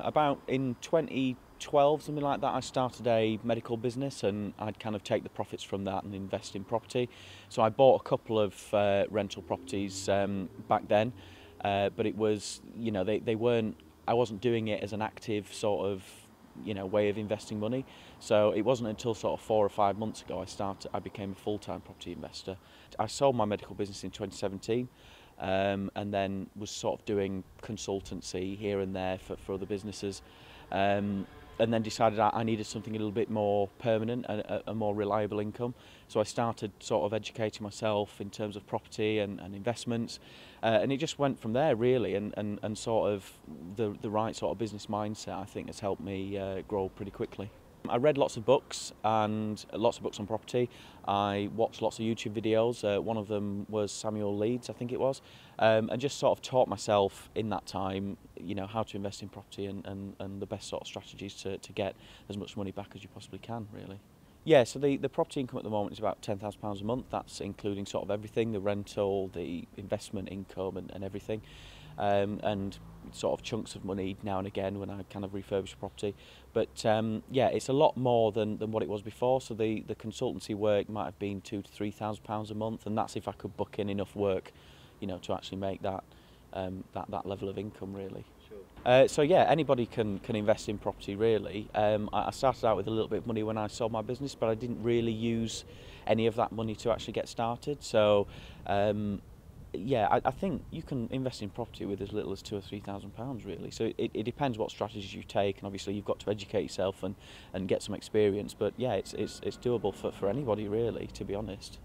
About in 2012, something like that, I started a medical business, and I'd kind of take the profits from that and invest in property. So I bought a couple of rental properties back then, but it was, they weren't, I wasn't doing it as an active sort of, way of investing money. So it wasn't until sort of 4 or 5 months ago I became a full-time property investor. I sold my medical business in 2017. And then was sort of doing consultancy here and there for other businesses, and then decided I needed something a little bit more permanent, a more reliable income. So I started sort of educating myself in terms of property and investments, and it just went from there really, and sort of the right sort of business mindset, I think, has helped me grow pretty quickly. I read lots of books, and lots of books on property. I watched lots of YouTube videos. One of them was Samuel Leeds, I think it was, and just sort of taught myself in that time, how to invest in property and the best sort of strategies to get as much money back as you possibly can, really. Yeah, so the property income at the moment is about £10,000 a month. That's including sort of everything, the rental, the investment income and everything. And sort of chunks of money now and again when I kind of refurbish a property. But yeah, it's a lot more than what it was before. So the consultancy work might have been £2,000 to £3,000 a month, and that's if I could book in enough work, to actually make that level of income, really. Sure. So yeah, anybody can invest in property, really. I started out with a little bit of money when I sold my business, but I didn't really use any of that money to actually get started. So yeah, I think you can invest in property with as little as £2,000 or £3,000, really. So it depends what strategies you take, and obviously you've got to educate yourself and get some experience. But yeah, it's doable for anybody, really, to be honest.